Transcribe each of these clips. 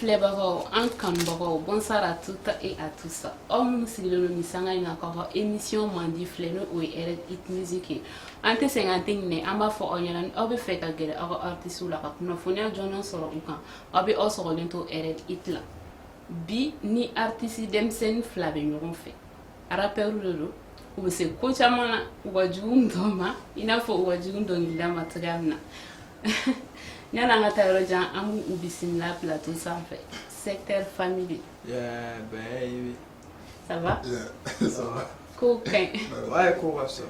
Flebaro, en Camboro, bonsoir à toutes et à tous. Om siglo misanga ina koro émission mandi fleno ou eret it musique. Ante 50 ne amba fo onyalan obe feka gele oro artisu la kapno fonia jono soro ukan. Obe osoro lento eret itla. Bi ni artisi demsen flabe nyoron fe. Rappel lolo ou se kocha mana wajum doma ina fo wajum donila matramna. Nyala nga tayro jan amu ubisim la plateau sans fait. Secteur famille. Yeah, baby. Ça va? Yeah, ça va. Coquin. Ouais, quoi ça?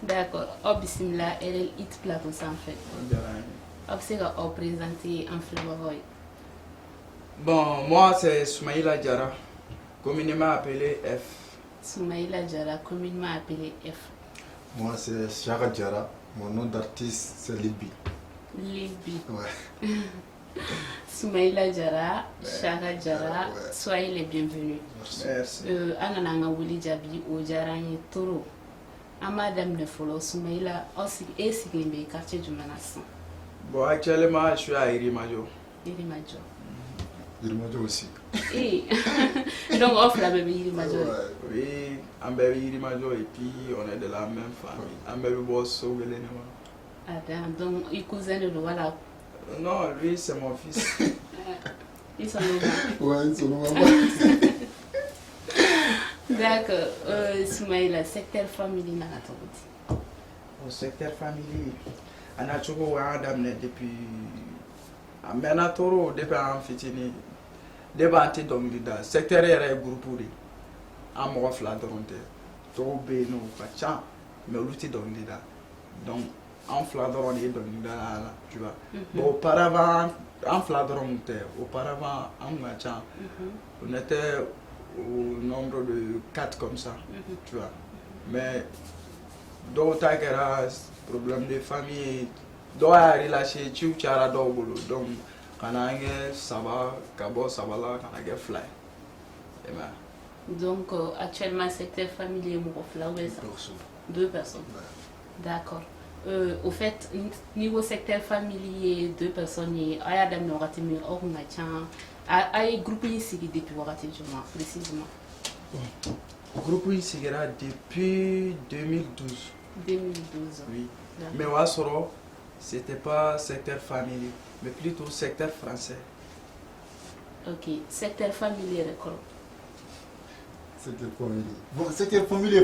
D'accord. Ubisim la elle it plateau sans fait. Obsega au présenter en Flebaro. Bon, moi c'est Soumaïla Diarra, communément appelé F. Soumaïla Diarra, communément appelé F. Moi c'est Chara Diarra, mon nom d'artiste c'est Libi. Libi. Ouais. Soumaïla Diarra, Chara Diarra, ouais. Soyez les bienvenus. Merci. Anananga Wuli Jabi au Diarani Toro. Amadame de Folo, Soumaïla, aussi et Siglimbe, quartier du Manassan. Bon, actuellement je suis à Irimajo. Irimajo. Irimajo aussi. Et donc offre la bébé Irimajo. Oui, un bébé Irimajo et puis on est de la même famille. Un bébé boss au Bélénéma. Attends, donc il cousin de voilà. Non, lui c'est mon fils. Ils sont nos Ouais, ils sont maman. D'accord. Soumaïla, secteur famille n'a pas tout. Au secteur famille, on a toujours un depuis. Maintenant, Toro, depuis un fitini, depuis un domida, secteur est groupé. Un mois fladronté. Toro béno, pas mais l'outil domida. Donc, en fladron et domida, tu vois. Bon, auparavant, en fladron, auparavant, en machin, on était au nombre de 4 comme ça, tu vois. Mais, d'autres problème de famille, doit relâcher, tu as donc, quand on a saba, kabo, sabala, quand on a fly. Donc, actuellement, secteur familier, là, où est ça? 2 personnes. D'accord. Au fait, niveau secteur familier, 2 personnes, il y a Adam Noratimi, Ormachan, il y a groupe ici depuis Waratimia, précisément. Le groupe ici depuis 2012. 2012. Oui. Mais Wassoro, c'était pas secteur familier, mais plutôt secteur français. Ok, secteur familier, d'accord. Secteur famille. Bon, secteur famille,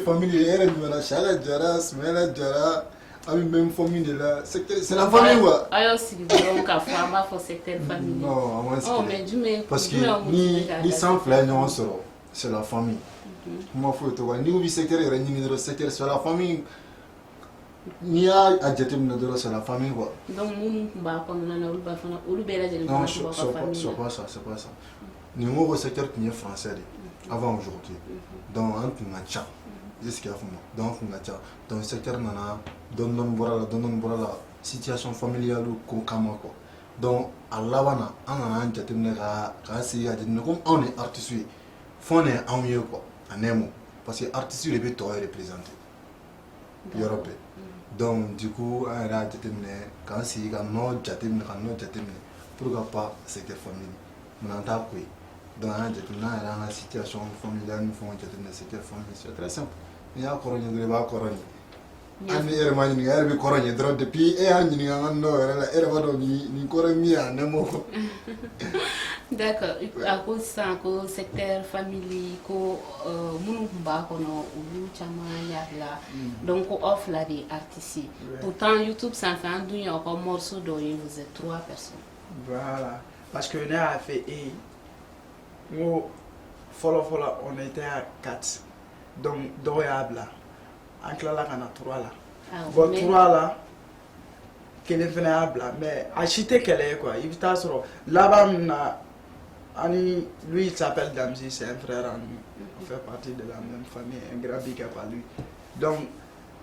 elle est Chara Diarra, Soumaïla Diarra, a une même famille de là. C'est la famille ou quoi? Alors, si vous voulez qu'on fasse un secteur familier. Non, à moi c'est. Parce que ni sans fleur, non, c'est la famille. Moi, il faut te voir. Ni au secteur, il y a ni secteur, c'est la famille. Ni à Djatim, c'est la famille quoi. Donc, nous, on va prendre non, c'est pas ça, c'est pas ça. Nous, au secteur qui est français, avant aujourd'hui. Donc, on a tcha. Jusqu'à donc, on a tcha. Dans le secteur, on a donné la situation familiale ou comment quoi. Donc, à l'avant, on a un Djatim, comme on est artiste, on est en mieux quoi. En un mot. Parce que l'artiste, il est représenté. Europe. Donc, du coup, on a quand c'est non pourquoi pas secteur famille. On entend quoi. Donc, on a une situation familiale, nous faisons un secteur famille. C'est très simple. Il y a un coronie, il y a un coronie. Il y a un coronie, depuis il y a un coronie, d'accord. À cause de ça, le secteur familial, donc on offre des artistes. Pourtant, YouTube, ça fait un morceau dont vous êtes 3 personnes. Voilà. Parce que nous avons fait nous, on était à 4. Donc, deux là. En clair, là, on a 3 là. Bon, 3 là, qu'elle est venue à blanc. Mais acheter qu'elle est quoi. Il faut sur là-bas, lui, il s'appelle Damzi, c'est un frère à nous. On fait partie de la même famille, un grand big up à lui. Donc,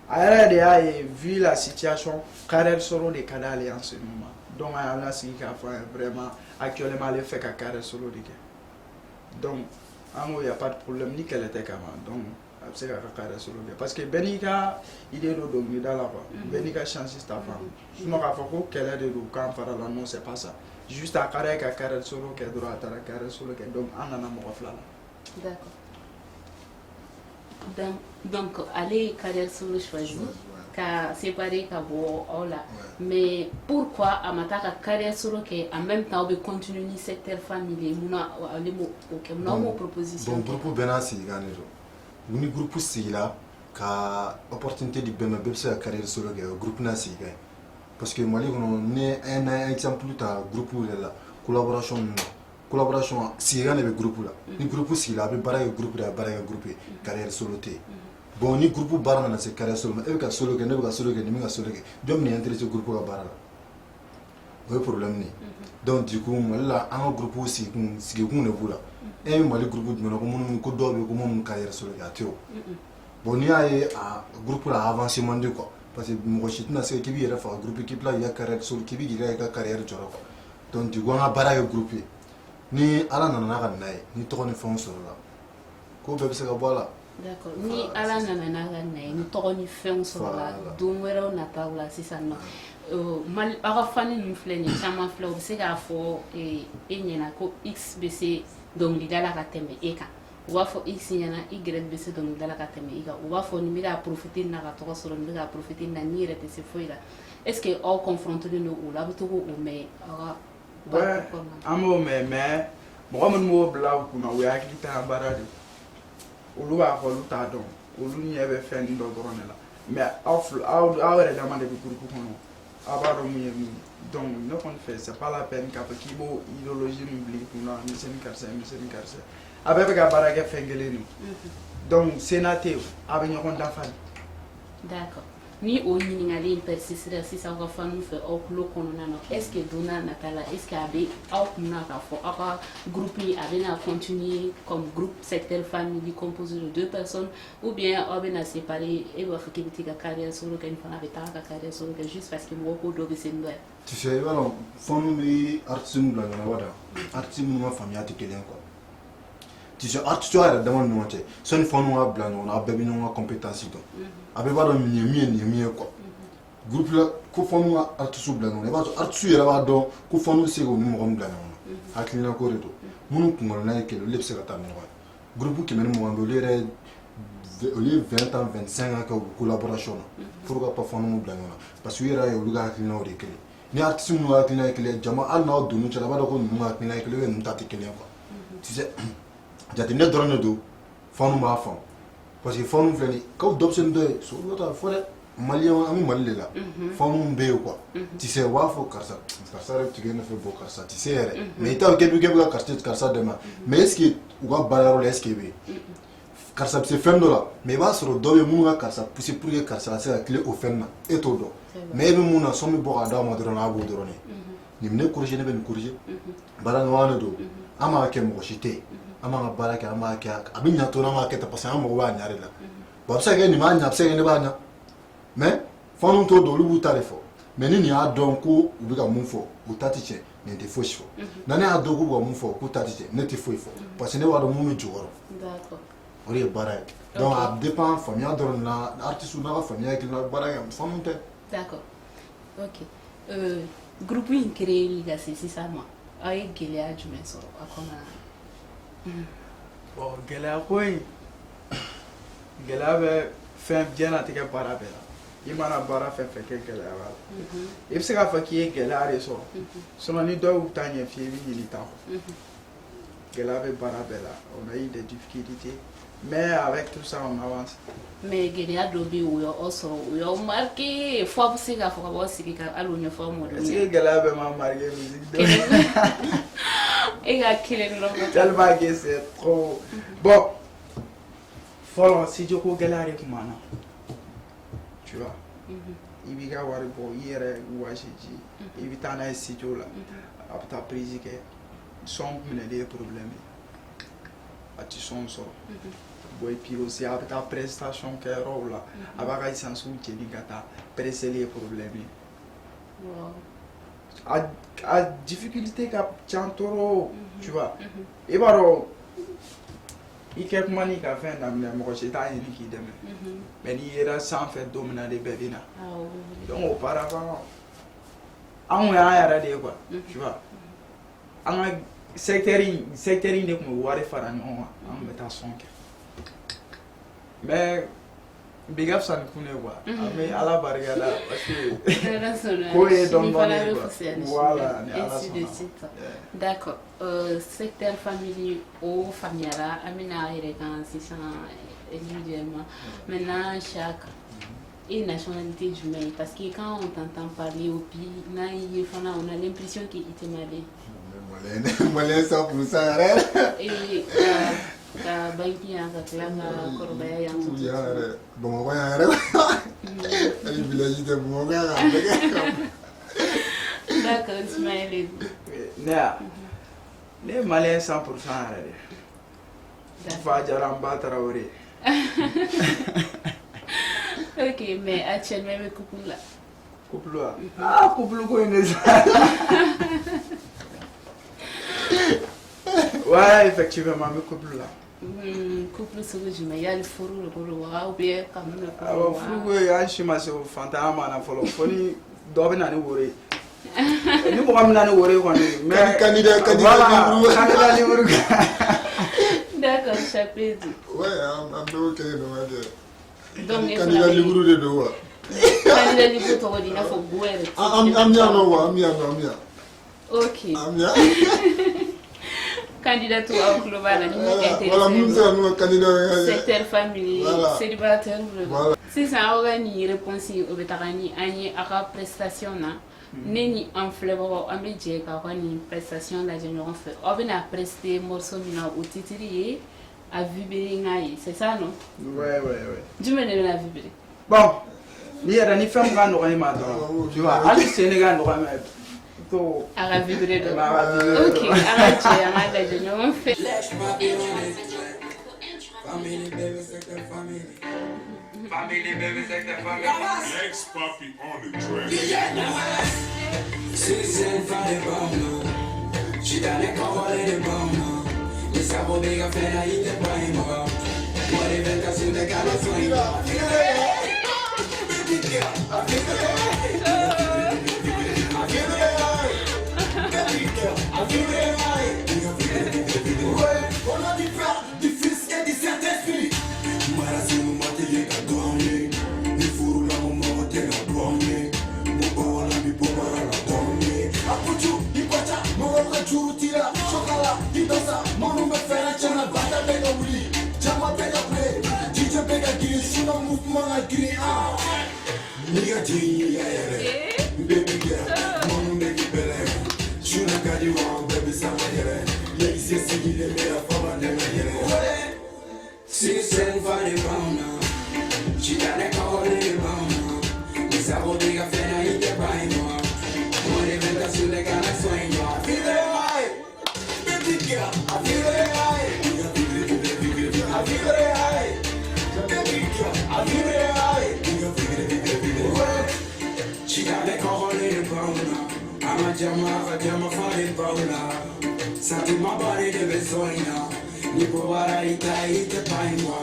a vu la situation, carrière solo de canal en ce moment. Donc, on a signé vraiment actuellement le fait qu'à carrière solo de. Donc, il n'y a pas de problème ni qu'elle était avant. Donc, c'est carrière solo de. Parce que Benika, il est dans là-bas. Benika change sa femme. Sinon, il faut qu'elle ait de quand non, c'est pas ça. juste à carrière solo qui est droit à la carrière solo qui est donc en a mon flala. D'accord. Donc, aller carrière solo choisi, car séparer ka bo là. Mais pourquoi à ma carrière solo qui en même temps on continue ni secteur familier, mona aller mo OK, mona proposition. Bon groupe bena si gane jo. Ni groupe si là ka opportunité de bema bebse carrière solo ke groupe na si gane. Parce que moi on un exemple ta groupe là collaboration si gane be groupe là. Ni groupe si là be bara groupe da bara groupe carrière solo te. Bon ni groupe bara na se carrière solo e ka solo ke ne ka solo ke ni ka solo ke dom ni intéressé groupe ka bara la o problème ni donc du coup là un groupe aussi si ku ne bula e mali groupe du ko mun ko do be ko mun carrière solo ke atio bon ni ay a groupe la avancement de quoi parce que mo chit na se ki bi fa groupe ki pla ya carrière solo ki bi gira ka carrière joro quoi donc du coup on a bara ke groupe ni ala na na ka nai ni to ni fon solo la ko be se ka bola. D'accord. Ni ala nana naga ni to ni fen so la dum wero na taula sisano mal ara fani ni fleni chama flow se ga fo e nyena ko xbc dom lidala ka teme eka wa fo x nyena ybc dom lidala ka teme eka wa fo ni mira profiter na ka to so ni ga profiter na ni rete se foira est-ce que au confronter no ou la to ko mais ara ouais amo mais mo mo bla ku na we akita barade olu b'a fɔ olu t'a dɔn olu ɲɛ bɛ fɛn dɔ dɔrɔn de la mais aw yɛrɛ dama de bɛ groupe kɔnɔ aw b'a dɔn mun ye mun donc ne kɔni fɛ c'est pas la peine k'a fɔ k'i b'o idéologie min bila i kunna misɛnnin karisa a bɛɛ bɛ ka baara kɛ fɛn kelen de donc sena tɛ a bɛ ɲɔgɔn dafa de. D'accord. Ni o ɲininkali in persistera sisan aw ka fanu fɛ aw tulo kɔnɔna na est ce que donna nata la est ce que a bɛ aw kunna k'a fɔ aw ka groupe a bɛna continuer comme groupe secteur famille composé de 2 personnes ou bien aw bɛna séparer e b'a fɔ k'i bɛ t'i ka carrière solo kɛ nin fana bɛ taa ka carrière solo kɛ juste parce que mɔgɔ ko dɔ bɛ se nin dɔ ye. Tu sais i b'a dɔn fanu bɛ artiste min bila ɲɔgɔn na wada artiste minnu ka faamuya tɛ kelen quoi. Tu sais artiste yɛrɛ dama ni ɲɔgɔn cɛ sani fanu ka bila ɲɔgɔn na aw bɛɛ bɛ ɲɔgɔn ka compétence dɔn. A bɛɛ b'a dɔn nin ye min ye quoi. Groupe la ko fanu ka artiste bila ɲɔgɔn na i b'a sɔrɔ artiste yɛrɛ b'a dɔn ko fanu bɛ se k'o ni mɔgɔ min bila ɲɔgɔn na hakilina ko de don minnu kunkolo n'a ye kelen olu de bɛ se ka taa ni ɲɔgɔn ye groupe 120 bɛ olu yɛrɛ olu ye 20 ans 25 ans kɛ u collaboration na pour ka fanu bila ɲɔgɔn na parce que u yɛrɛ ye olu ka hakilinaw de kelen ni artiste minnu ka hakilina ye kelen jama hali n'aw donn'u cɛla a b'a dɔn ko ninnu ka hakilina ye kelen ninnu ta tɛ kelen quoi tu sais jateminɛ dɔrɔn de don fanu b'a faamu parce que fanu filɛ nin ye k'aw dɔ bɛ se nin dɔ ye so olu t'a fɔ dɛ. Malien ami Mali de la femme be quoi tu sais wa fo karsa yɛrɛ tigɛ ne fɛ bɔ karsa tu sais yɛrɛ mais i t'a kɛ bi ka karsa dɛmɛ mais est ce que u ka baarayɔrɔ la est ce que bɛ karsa bɛ se fɛn dɔ la mais i b'a sɔrɔ dɔ bɛ minnu ka karsa pousser pour que karsa ka se ka tile o fɛn na e t'o dɔn mais e bɛ mun na sɔn bɛ bɔ ka d'a ma dɔrɔn a b'o dɔrɔn ye nin bɛ ne corriger ne bɛ nin corriger baara ɲɔgɔn de don an b'a kɛ mɔgɔ si tɛ yen an b'an ka baara kɛ an b'a kɛ a bɛ ɲa to n'an b'a kɛ tan parce que an mago b'a ɲa de la bon a bɛ se ka kɛ nin b'a ɲa a bɛ se ka kɛ ne b'a ɲa mais fanu t'o dɔn olu b'u ta de fɔ mais ni nin y'a dɔn ko u bɛ ka mun fɔ u ta tɛ tiɲɛ nin tɛ fosi fɔ na ne y'a dɔn k'u bɛ ka mun fɔ k'u ta tɛ tiɲɛ ne tɛ foyi fɔ parce que ne b'a dɔn mun bɛ jukɔrɔ o de ye baara ye donc a dépend faamuya dɔrɔn na artiste n'a ka faamuya kelen na baara kɛ fanu tɛ. D'accord. Ok. Groupe in créé ka se sisan ma aw ye gɛlɛya jumɛn sɔrɔ a kɔnɔna na. Bon gɛlɛya ko in gɛlɛya bɛ fɛn diɲɛlatigɛ baara bɛɛ la i mana baara fɛn fɛn kɛ gɛlɛya b'a la i bɛ se k'a fɔ k'i ye gɛlɛya de sɔrɔ sinon ni dɔw y'u ta ɲɛ f'i ye i bɛ ɲini ta kɔ gɛlɛya bɛ baara bɛɛ la on a eu des difficultés mais avec tout ça on avance. Mais gɛlɛya dɔ bɛ yen o y'aw sɔrɔ o y'aw marqué fo a bɛ se k'a fɔ ka bɔ sigi ka hali o ɲɛfɔ aw mɔdenw ɲɛna. est-ce que gɛlɛya bɛ ma marqué musique dɔn. E ka kelen dɔrɔn. Tellement que c'est trop bon. Fɔlɔ studio ko gɛlɛya de tun b'an na tu vois i b'i ka wari bɔ i yɛrɛ wasi ji i bɛ taa n'a ye studio la a bɛ taa prise kɛ son minɛli ye problème ye a tɛ son sɔrɔ bon et puis aussi a bɛ taa prestation kɛ yɔrɔw la a b'a ka essence jeni ka taa preseli ye problème ye a difficulté ka ca trop tu vois i b'a dɔn i kɛ kuma n'i ka fɛn daminɛ mɔgɔ si t'a ɲini k'i dɛmɛ mais n'i yera sanfɛ don min na de bɛɛ bɛ na donc auparavant anw y'an yɛrɛ de ye quoi tu vois an secteur in de kun wari fara ɲɔgɔn kan an bɛ taa son kɛ mais big up san kun quoi an bɛ ala barika da parce que ko ye dɔn dɔn quoi voilà ni ala sɔnna d'accord secteur famille o famiyara an bɛna yɛrɛ kan sisan individuellement maintenant chaque et nationalité jumɛn parce que quand on t'entend parler au pays n'a ye fana on a l'impression qu'il était malin malin 100% et ka banki yan ka tila ka kɔrɔbaya yan Bamakɔ yan yɛrɛ hali village tɛ Bamakɔ yan d'accord Ismaël ne ye malien 100% yɛrɛ de fa jara n ba Tarawele ok mais actuellement bɛ couple la couple la couple ko in de sa ouais effectivement bɛ couple la couple sugu jumɛn yali furu de ko don wa ou bien kanu de ko don wa furu ko an si ma se fantanya ma na fɔlɔ fo ni dɔ bɛ na ni woro ye ni mɔgɔ min na ni woro ye kɔni mais candidat libre d'accord chapitre ouais an bɛ o kɛ yen nɔ donc candidat libre de don wa candidat libre tɔgɔ di i n'a fɔ go yɛrɛ an bɛ yan nɔ wa an bɛ yan ok an bɛ yan candidat to aw tulo b'a la ni min intéressé voilà mun bɛ se ka n'u ka candidat secteur famille célibataire voilà sisan aw ka nin réponse o bɛ taga ni an ye aw ka prestation na ne ni an filɛbagaw an bɛ jɛ k'aw ka nin prestation lajɛ ɲɔgɔn fɛ aw bɛna prester morceau min na o titre ye a vibrer n ka ye c'est ça non ouais jumɛn de bɛna vibrer bon ni yɛrɛ ni fɛn min ka nɔgɔn i ma dɔrɔn tu vois hali seni ka nɔgɔn ma to a ka vibrer dɔrɔn ok an ka jɛ an ka lajɛ ɲɔgɔn fɛ Family, baby, sector family. Family, baby, sector family. Next puppy on the track. Citizen from the bone. She done a cover in the bone. The sabo big of fena eat the prime. What event I see the kind of swing. I feel it. I feel it. I feel it. Citizen for the boner. She done a call in the boner. This a whole big affair, I eat the prime. What event I see the kind of swing. I feel it high. Baby girl, I feel it high. I feel it high. Baby girl, I feel it high. She done a call in the boner. I'm a jammer for the boner. Something my body the best swing now. Nipo wara ita paimwa.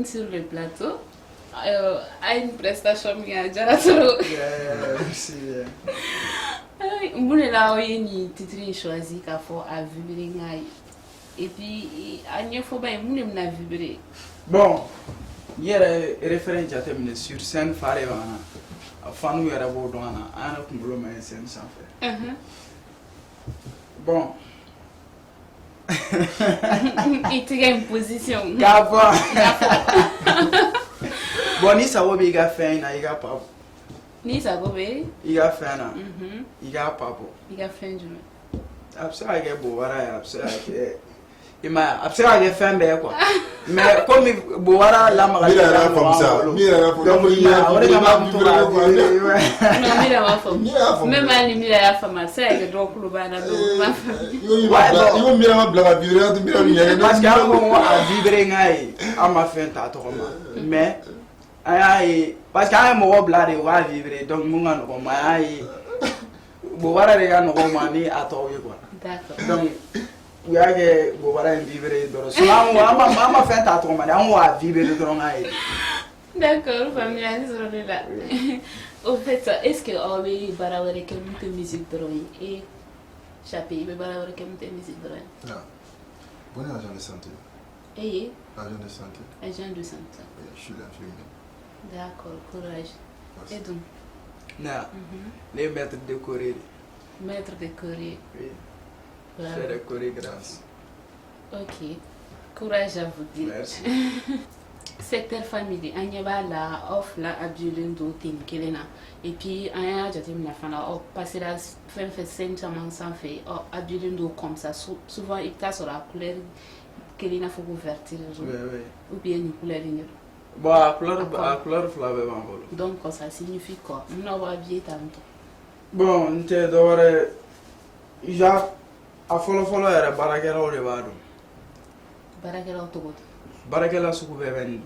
Sur le plateau, à une prestation qui a déjà trop. Merci. Vous l'avez ni titre choisi qu'à faire à vibrer. et puis à n'y faut pas nous n'a vibré. Bon, hier référent jatemine sur scène fare wana. Fanu yara bo dona ana kumbulo ma scène sans faire. Bon. Il tire une position. Gaba. Bon, ni sawo bi ga fin na iga papo. Ni sawo be? Iga fin na. Iga papo. Iga fin du. Absa ga bo wara ya absa ke. Ima absa ga fin be quoi. Mais comme bo wara la ma ga comme ça. Mira pour donc il a ora ga ma to la non mira ma femme. Même à lui mira la femme, ça que donc le bana do ma femme. Yo mira ma blaga vibrer, tu mira ni. Parce que on a vibrer ngai ama fin ta to mais ay parce que ay mo blade wa vibrer donc mo ngano ko ma ay bo wara re ga no ko mani ato ye quoi. D'accord. Donc we age bo wara vibrer do so ama fin ta to ma on wa vibrer do ngai. D'accord, famille on là. Au fait, est-ce que on va barawere que musique drone et chapeau be barawere que musique drone. Ah. Bon agent de santé. Et agent de santé. Agent de santé. Oui, je suis l'infirmier. D'accord, courage. Et donc Na. Les maîtres de Corée. Maître de Corée. Oui. Voilà. C'est de chorégraphe. Ok. Courage à vous dire. Merci. Secteur famille, on y va là, off là, abdulin do tin kelena. Et puis, on y a déjà mis la fin là, passer la fin fait 5 ans sans faire, abdulin do comme ça. Souvent, il passe sur la couleur kelena faut couvertir. Oui, oui. Ou bien une couleur ligne. Bon, à couleur flamme bambolo. Donc, ça signifie quoi? On va habiller tanto. Bon, n'était d'ore. Ja, a follow era barakela ole bado. Barakela autobot. Barakela suku beben.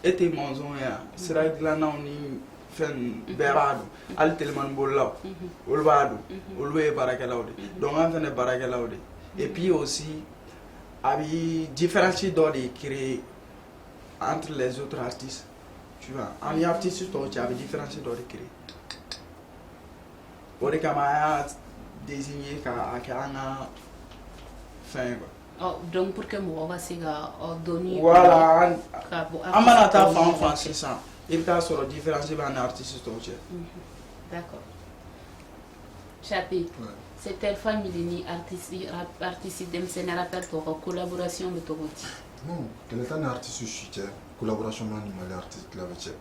Ete monzon ya, sira glana ni fen berado. Al telman bolla. Ol bado. Ol we barakela ole. Donc on fait barakela ole. Et puis aussi abi différence d'ordre créé entre les autres artistes. Tu vois, en artiste toi tu as différence d'ordre créé. Ore kama désigné qu'à fin quoi. Oh, donc pour que moi va se donner. Voilà. Amana ta femme français ça. Il t'a sur la différence entre artiste et d'accord. Chapitre. C'est telle famille ni artiste dem c'est un rappel pour collaboration de Toronto. Non, quel est un artiste chute collaboration animal artiste clavier.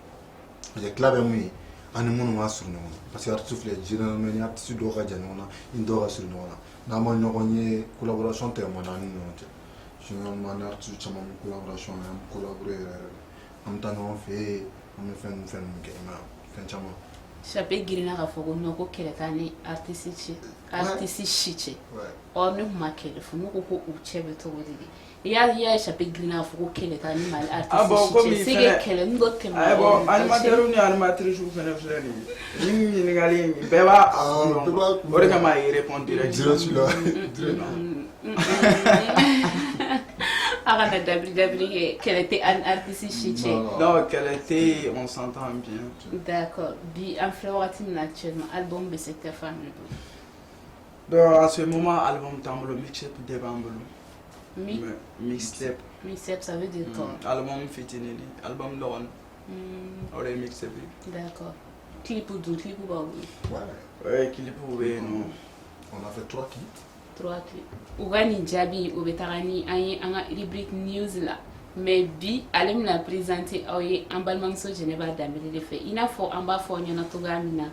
Il y a clavier oui. Animal wa sur nous parce que artiste les généralement artiste do ga janona indora sur nous na mo ñogoñe collaboration te mo nani non je man artiste chama collaboration am collaborer am tanon fait am fen ke ma fen chama chape girina ka fogo noko keletani artiste chiche on ne makele fu noko ko uchebe to wodi ya chape girina fogo keletani mal artiste chiche c'est kele ndote ma ah bon animateur ni animatrice ou fene frère ni ni ngali beba ore kama y répondre direct Arrête d'abri qu'elle était un artiste chiche. Non, qu'elle était, on s'entend bien. D'accord. Bi influencer naturellement album de cette famille. Donc à ce moment album tambolo mixtape de bambolo. Mixtape. Mixtape ça veut dire quoi? Album fitini, album Laurent. Or mixtape. D'accord. Clip ou deux clip ou pas? Ouais, clip ou non. On a fait 3 clips. 3 clips. Ougani Djabi ou Betarani a rubrique news là. Mais bi allem la présenter en balmang so Geneva d'Amérique de fait. Il a faut en bas faut n'y a togamina.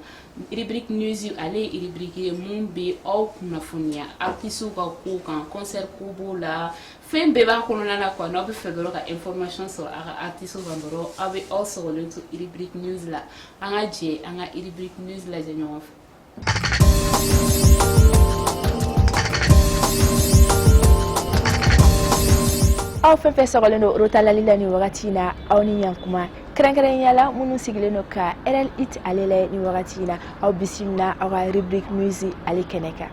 Rubrique news aller rubrique mon bi au na fonia. Artiste ou kan concert kubo la. Fin beba kolona na kwa no be fedoro ka information sur artiste bandoro abi also le to rubrique news là. Anga je anga rubrique news la jenyo. aw fɛn fɛn sɔgɔlen don rotalali la nin wagati in na aw ni ɲankuma kɛrɛnkɛrɛnya la minnu sigilen don ka RL Hit ale la nin wagati in na aw bisimila aw ka rubrique music ale kɛnɛ kan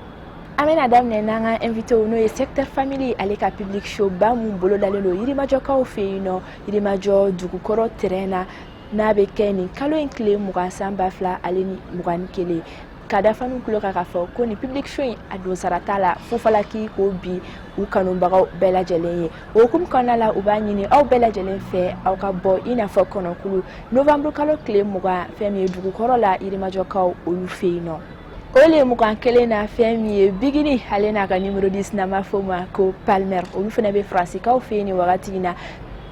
an bɛna daminɛ n'an ka invité n'o ye secteur famille ale ka public show ba mun bolo dalen don Yirimajɔkaw fɛ yen nɔ Yirimajɔ dugukɔrɔ terrain na n'a bɛ kɛ nin kalo in tile 20 san 2021 ka dafa nu kulo ka fɔ ko ni public show in a don sarata la fofalaki ko bi u kanubagaw bɛɛ lajɛlen ye o hukumu kɔnɔna la u b'a ɲini aw bɛɛ lajɛlen fɛ aw ka bɔ i n'a fɔ kɔnɔkulu novembre kalo tile 20 fɛn min ye dugukɔrɔ la yirimajɔkaw olu fɛ yen nɔ o le mugan kelen na fɛn min ye bigini ale n'a ka numéro 10 n'an b'a fɔ o ma ko Palmer olu fana bɛ faransikaw fɛ yen ni wagati in na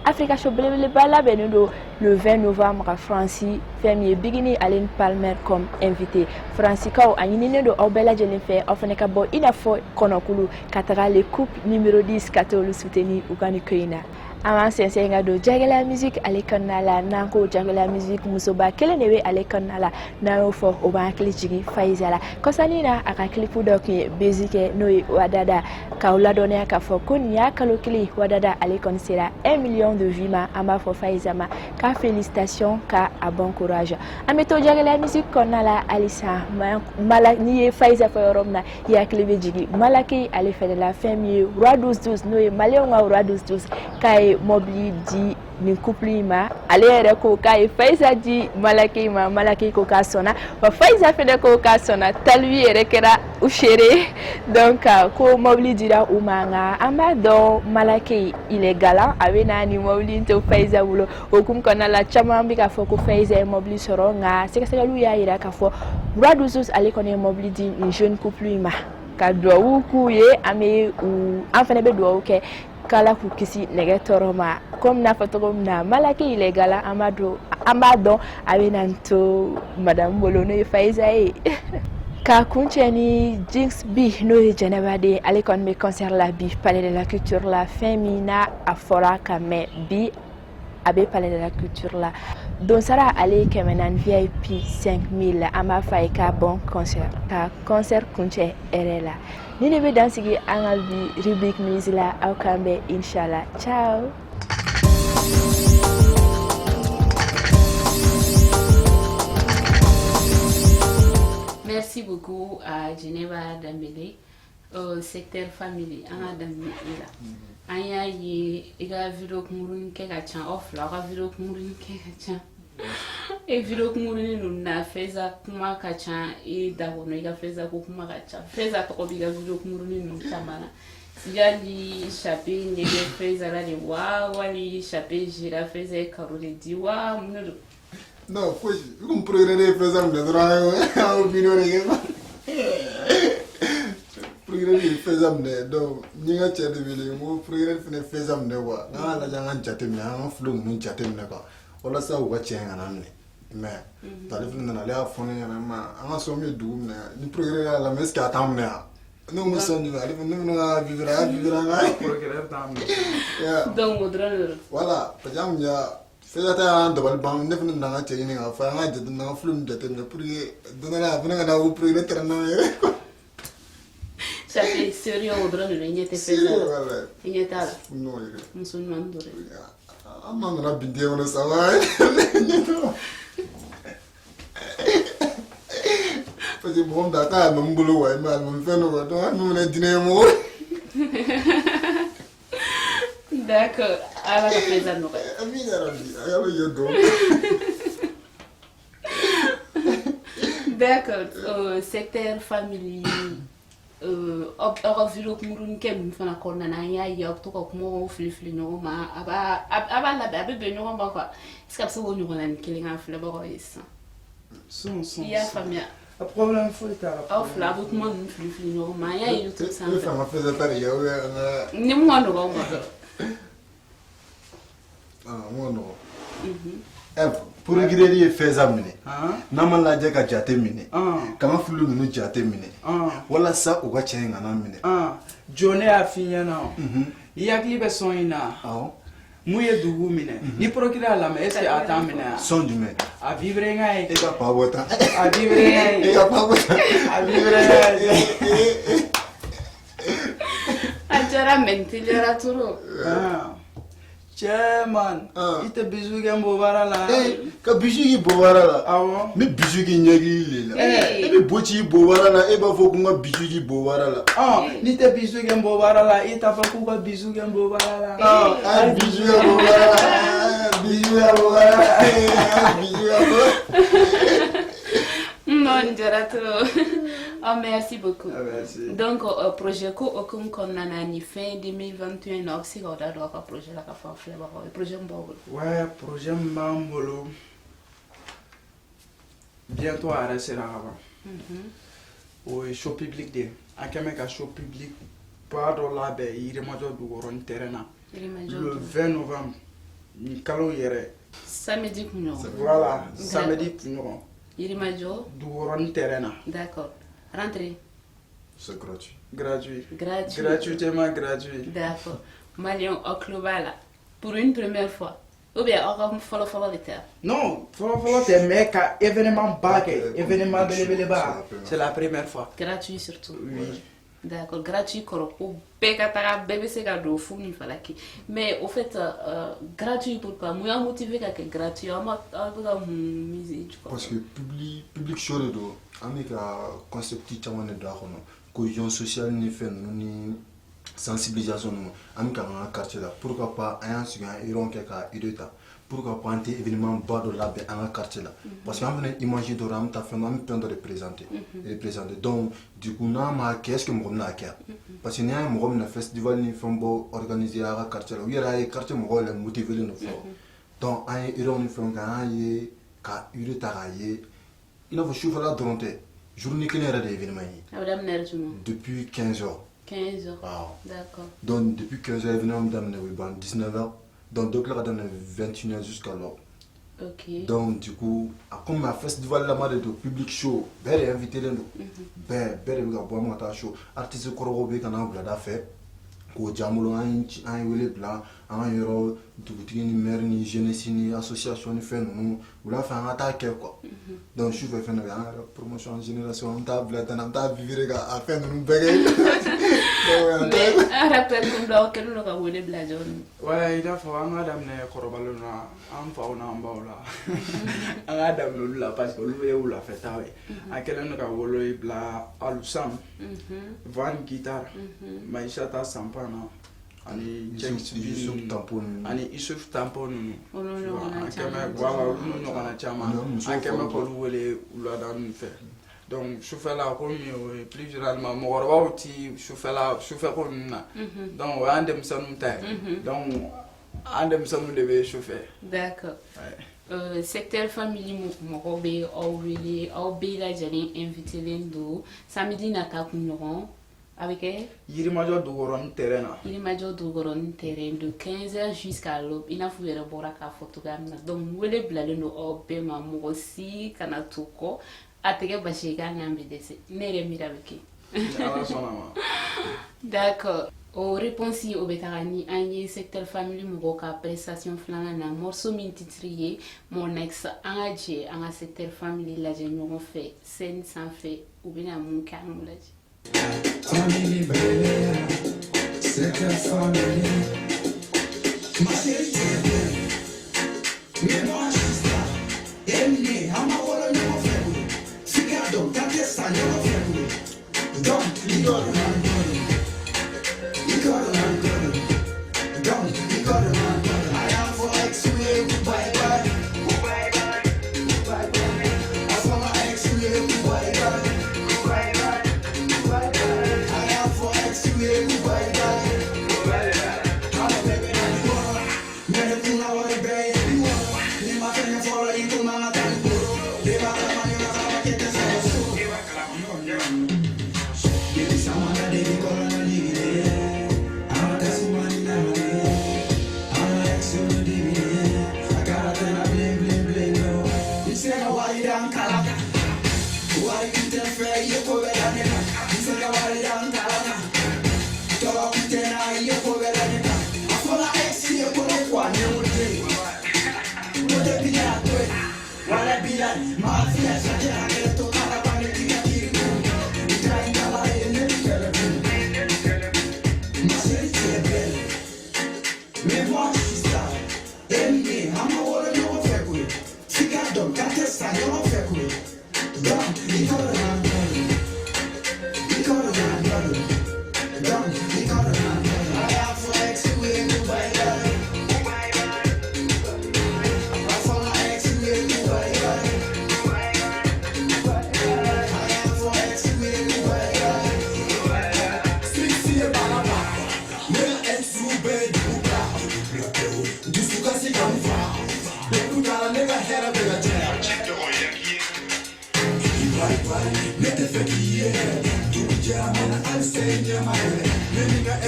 Africa Show belebeleba labɛnnen don le 20 novembre ka Faransi fɛn min ye bigini ale ni Palmer comme invité faransikaw a ɲininen don aw bɛɛ lajɛlen fɛ aw fana ka bɔ i n'a fɔ kɔnɔkulu ka taga le coupe numéro 10 ka taa olu soutenir u ka ni ko in na an b'an sɛnsɛn ka don Jagɛlɛya musique ale kɔnɔna la n'an ko Jagɛlɛya musique musoba kelen de bɛ ale kɔnɔna la n'an y'o fɔ o b'an hakili jigin Faiza la kɔsani na a ka clip dɔ tun ye bezi kɛ n'o ye Wadada k'aw ladɔnniya k'a fɔ ko nin y'a kalo kelen Wadada ale kɔni sera 1 million de vues ma an b'a fɔ Faiza ma k'a félicitations k'a bon courage an bɛ to Jagɛlɛya musique kɔnɔna la halisa n'i ye Faiza fɔ yɔrɔ min na i hakili bɛ jigin Malaki ale fɛnɛ la fɛn min ye Roi 12-12 n'o ye maliyɛnw ka Roi 12-12 k'a ye mobili di nin couple in ma ale yɛrɛ ko k'a ye Faiza di Malaki ma Malaki ko k'a sɔnna wa Faiza fɛnɛ ko k'a sɔnna talbi yɛrɛ kɛra u seere donc ko mobili dira u ma nka an b'a dɔn Malaki il est galant a bɛ na ni mobili to Faiza bolo o hukumu kɔnɔna la caman bɛ k'a fɔ ko Faiza ye mobili sɔrɔ nka sɛgɛsɛgɛliw y'a jira k'a fɔ Roi 12-12 ale kɔni ye mobili di nin jeune couple in ma ka duwawu k'u ye an fɛnɛ bɛ duwawu kɛ kala k'u kisi nɛgɛ tɔɔrɔ ma comme n'a fɔ cogo min na Malaki il est galant an b'a dɔn a bɛ na to madame bolo n'o ye Faiza ye ka kuncɛ ni Jinx B n'o ye Jɛnɛba den ale kɔni bɛ concert la bi Palais de la Culture la fɛn min n'a a fɔra ka mɛn bi a bɛ Palais de la Culture la donsara ale ye 400 VIP 5000 an b'a fɔ a ye k'a bon concert ka concert kuncɛ hɛrɛ la ni ne bɛ dansigi an ka bi rubrique musique la aw k'an bɛn inshallah ciao. Merci beaucoup à Geneva Dambélé, au secteur famille. On a Dambélé là. On y a eu vidéo kumurun kekachan off là, vidéo kumurun kekachan. Et vidéo kumurun nous na feza kuma kachan et dawono iga feza kuma kachan. Feza to biga vidéo kumurun nous chamana. Yali chapé nege feza la de wa wali chapé gira feza karole diwa muno. Non, poi, un progredire fezam de drago, au binore yema. Progredire fezam de do, ninga chede bile, mo progredire fene fezam de wa. Na la jangan chatem na, an flung nun chatem na ka. Wala sa wa chenga namne. Mais, talifun na le afone na ma, an so mi dum na, ni progredire la meske atam na. Non mo son ni ali, non na vivra na. Progredire tam. Yeah. Donc modron. Voilà, pajam ya feza ta an dabal bam ne fana na ce ni ga fa ga jaddu na film da tan pour dona na fana na wo pour ne terna Ça fait sérieux modron le nyete feza. Nyeta. No ire. Musulman dore. Amma na binde wona sawa. Parce que bon da ta no mbulu wa ma mo feno wa do no na dinemo. D'accord. Alors la feza no. Amina rabbi, ayalo yodo. D'accord. Secteur famille vidéo kumurun kem fana kɔnɔna na an y'a ye aw bɛ to ka kumaw filifili ɲɔgɔn ma a b'a labɛn a bɛ bɛn ɲɔgɔn ma quoi est-ce que a bɛ se k'o ɲɔgɔnna ni kelen k'an filɛbagaw ye sisan i y'a faamuya a problème foyi t'a la aw fila a bɛ kuma ninnu filifili ɲɔgɔn ma an y'a ye YouTube sanfɛ Ne fanga feza ta ya o ni mun ka nɔgɔ aw ma mo no. Pour regarder feza mine. Na man la ka jate mine. Kama fulu nu jate mine. Wala sa o ka chenga na mine. Jone a finya na. Yakli be son ina. Mu ye dugu mine. Ni procureur la mais est-ce que attend mine. Son du mec. A vivre ngai. E ka pa bota. A vivre ngai. E ka pa bota. A vivre ngai. a jara mentilera turo Chairman, ite bisu ke mbobara la. Ka bisu ki bobara la. Awo. Me bisu ki nyagi la. Me bochi bobara la e ba fo kunga bisu ki bobara la. Ni te bisu ke mbobara la, ita fa kuka bisu ke mbobara la. Bisu ke bobara la. Bisu ke bobara la. Bisu ke bobara. Non, on dirait trop. Oh, merci beaucoup. Ah, merci. Donc, projet ko aucun qu'on a ni fin 2021, non, si on a un projet là, projet mbogol. Ouais, projet Mamolo. Bientôt à rester là. Oui, show public de. A kɛmɛ ka show public ba dɔ labɛn Yirimajɔ Dugɔrɔni terrain na. Le 20 novembre. Ni kalo yɛrɛ. Samedi kunɲɔgɔn. Voilà, samedi kunɲɔgɔn. Yirimajɔ Dugɔrɔni terrain na. D'accord. Rentrée. C'est gratuit. Gratuit. Gratuit. Gratuitement gratuit. D'accord. Malion au club là. Pour une première fois. Ou bien, on va follow le terme. Non, fɔlɔ tɛ mais ka événement ba kɛ, événement belebeleba. C'est la première fois. Gratuit surtout. Oui. D'accord, gratuit kɔrɔ ko bɛɛ ka taga bɛɛ bɛ se ka don fu ni falaki. Mais au fait, gratuit pourquoi? Mun y'a motivé ka kɛ gratuit? An bɛ ka mun mise tu Parce que public show de do, an bɛ ka concept caman de don a kɔnɔ. Cohésion sociale ni fɛn ninnu ni sensibilisation ninnu an bɛ ka an ka quartier la. Pourquoi pas an y'an sigi an yɔrɔ kɛ ka idée ta. Pourquoi pas an tɛ événement ba dɔ labɛn an ka quartier la. Parce que an fana image dɔ an bɛ taa fɛn dɔ an bɛ fɛn dɔ de représenter. Donc du coup n'an m'a kɛ est-ce que mɔgɔ bɛna kɛ? Parce que n'i y'a ye mɔgɔ bɛna festival ni fɛn bɔ organiser a ka quartier la u yɛrɛ y'a ye quartier mɔgɔw yɛrɛ motivé len don fɔlɔ. Donc an ye idée ni fɛnw kɛ an y'a ye ka idée ta k'a ye i n'a fɔ sufɛla dɔrɔn tɛ journée kelen yɛrɛ de ye événement ye. A bɛ daminɛ heure jumɛn? Depuis 15 heures. 15 heures. Waaw. D'accord. Donc depuis 15 heures événement bɛ daminɛ o bɛ ban 19 heures. Donc dɔ tila ka daminɛ 21 heures jusqu'à l'heure. Ok. Donc du coup comme a festival lama de don public show bɛɛ de invité len don. Bɛɛ de bɛ ka bɔ an ka taa show artiste kɔrɔbaw bɛ ka na wulada fɛ k'o diyan bolo an ye wele bila an ka yɔrɔ dugutigi ni maire ni jeunesse ni association ni fɛn ninnu wula fɛ an ka taa kɛ quoi. Donc sufɛ fɛnɛ an yɛrɛ promotion génération an bɛ taa bila tan an bɛ taa vivre ka a fɛn ninnu bɛɛ kɛ. Mais an rappelle kun dɔ kɛlen don ka wele bila jɔn. Ouais, i n'a fɔ an ka daminɛ kɔrɔbalenw na an faw n'an baw la. An ka daminɛ olu la parce que olu ye wulafɛtaw ye. An kɛlen don ka wolo bila Alusam, Van Guitar, Maïsata Sampana ani Yusuf Tampo ninnu. ani Isuf Tampo ninnu. Olu ɲɔgɔnna An caman. kɛmɛ voilà olu ɲɔgɔnna caman. An kɛmɛ k'olu wele wulada ninnu fɛ. Donc sufɛla komi o ye plus généralement mɔgɔkɔrɔbaw ti sufɛko ninnu na. Donc o y'an denmisɛnninw ta ye. Donc an denmisɛnninw de bɛ sufɛ. D'accord. Secteur famille mɔgɔw bɛ aw wele aw bɛɛ lajɛlen invité len don samedi nata kunɲɔgɔn a bɛ kɛ Yirimajɔ Dugɔrɔni terrain na. Yirimajɔ Dugɔrɔni terrain de 15 heures jusqu'à l'aube i n'a fɔ u yɛrɛ bɔra k'a fɔ cogoya min na donc wele bilalen don aw bɛɛ ma mɔgɔ si kana to kɔ a tɛ kɛ basi ye k'a ɲan bɛ dɛsɛ ne yɛrɛ miiri a bɛ kɛ. Ni Ala sɔnna ma. D'accord. O réponse o bɛ taga ni an ye secteur famille mɔgɔw ka prestation filanan na morceau min titre ye mon ex an ka jɛ an ka secteur famille lajɛ ɲɔgɔn fɛ scène sanfɛ u bɛna mun kɛ an m'o lajɛ. Family baby, second family. Ma chérie, tu es belle. Mais moi, je suis ça. Aimé, à ma voix, le nom fait oui. Figaro, quand t'es ça, le nom fait oui. Donc, il doit le man. Il doit le man. Donc, il doit le man. I am for ex, we bye bye. Bye bye. Bye bye. I for my ex, we bye bye. Bye bye. I am for ex, we bye bye. I'm a baby, I'm a man. I'm a baby. Ni ma fẹ́ fọ́rọ̀ ikú máa tán kúrò. Bí bá bá máa ní ma bá wá kéde sọ̀rọ̀ sùn. Bébí sáwọn náà débi kọ́rọ̀ náà ní ilé. Àwọn tẹ̀sí wọn ní náà ní. Àwọn ẹ̀sìn wọn ní ilé. Àkàrà tẹ̀lá bling bling bling lọ. Ìṣe ka wáyé dá ń kàlà. Wáyé kí tẹ̀ fẹ́ iye kó bẹ̀ dání ká. Ìṣe ka wáyé dá ń kàlà ká. Tọ́lá kí tẹ̀ náà iye kó bẹ̀ dání ká. Àfọlá ẹ̀sìn iye kó lè wà ní òde. Wala bila mafia saja keto kala bani tiga kiriku Itai kala ene kelebu Ma chérie tu es belle Mais moi je suis ça Aimé, ama wole no fait couler Figa dom, quand t'es ça, no fait couler Dom, iko le man Iko le man Dom, iko le man I am for ex, we go bye bye I for my ex, we go bye bye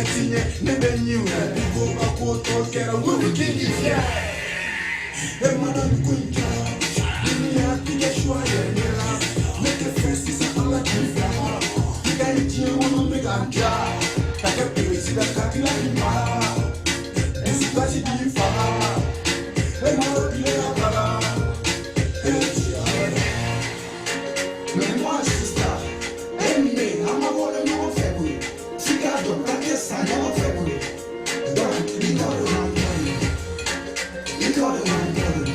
signé, ne be new. Go back to kera we king is here. E madam kunja, ni ya tige shwa ya nela. Make a face is a ala kifa. Diga iti wono make am ja. Take place da kakila ima. Esi kwasi di fa. E madam ile ya baba. Mais moi, sister, aimé, amour, le nom fait couler. Si garde, la pièce, ça n'en fait couler. Donc, il got the one body. Il got the one body.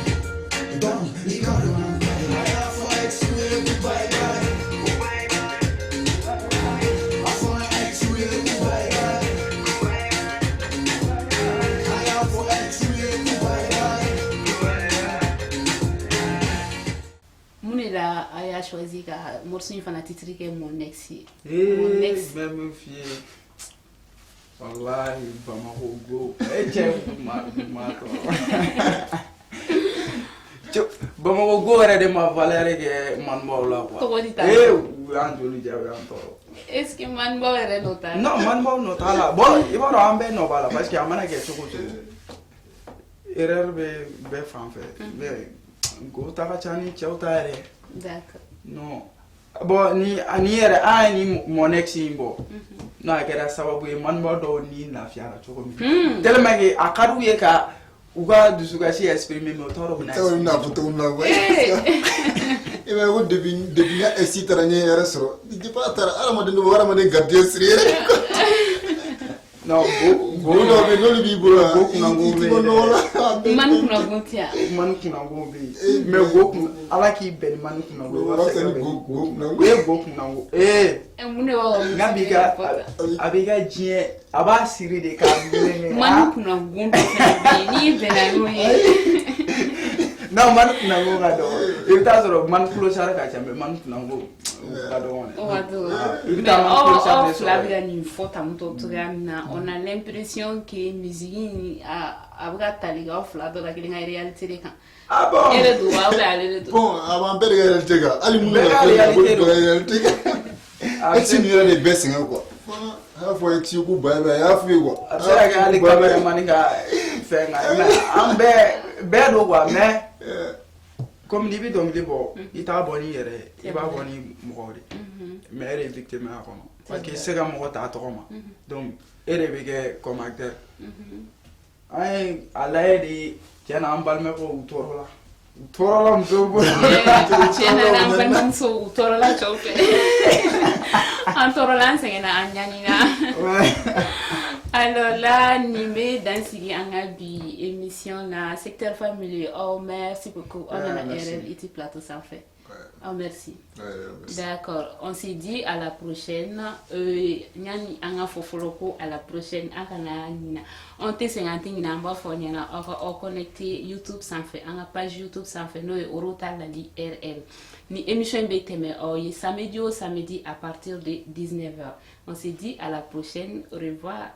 Donc, il got the one body. I have for X, will goodbye, bye. I for X, will goodbye, bye. I have for X, will goodbye, bye. Mounela a choisi que morceau il fana titre que mon ex. Mon ex même fier. Wallahi Bamako go. Bamako go era de ma valeur que man la quoi. Andoli jawe antoro. Est-ce que man ba era nota? Non, man ba nota la. Bon, il va ramber no bala parce que amana que choko erreur be fan fait. Go taka chani chauta ere. D'accord. Non. Bon ni era ni mon ex imbo. No akera sababu e man ba do ni na fiara choko mi. Tellement que akadu ye ka uga dusuka si exprimer me otoro na. Tawo na foto na wa. E ba go debi ya esi taranye era soro. Di pa tara ala mo de no wara mo de gardien sri. No, go no be no bi bro. Go kuna go be. Man kuna gontia. Man kuna go be. Me go ala ki ben man kuna go. Go kuna go. Mune wa Nabiga abiga jie aba siri de ka man kuna gontia ni bena no ye. No man kuna go ga do. Ita soro man kulo sara ka chambe man kuna go. On a l'impression que musique a réalité. Ah bon? Bon, avant de réalité, allez nous réalité. Est-ce que nous les best quoi? Faut être sûr que bye bye, affaire quoi. C'est que les caméras maninga fait ambe bedo quoi mais comme libi donc libo ita boni yere iba boni mugori mais elle est victime à kono parce que c'est comme mugota atoma donc elle est bege comme acteur ay ala edi tiana ambalme ko torola mzobo tiana ambalme mso torola chope antorola sengena anyanina. Alors là, Nimé dans Angabi émission na secteur familier. Oh merci beaucoup. On a la RL plateau sans fait. Oh merci. D'accord. On s'est dit à la prochaine. Nyani anga fofoloko à la prochaine. Akana nina. On te 50 namba fonyana. On connecté YouTube sans fait. Anga page YouTube sans fait. Nous Orota la li RL. Ni émission BTM. Samedi au samedi à partir de 19h. On s'est dit à la prochaine. Au revoir.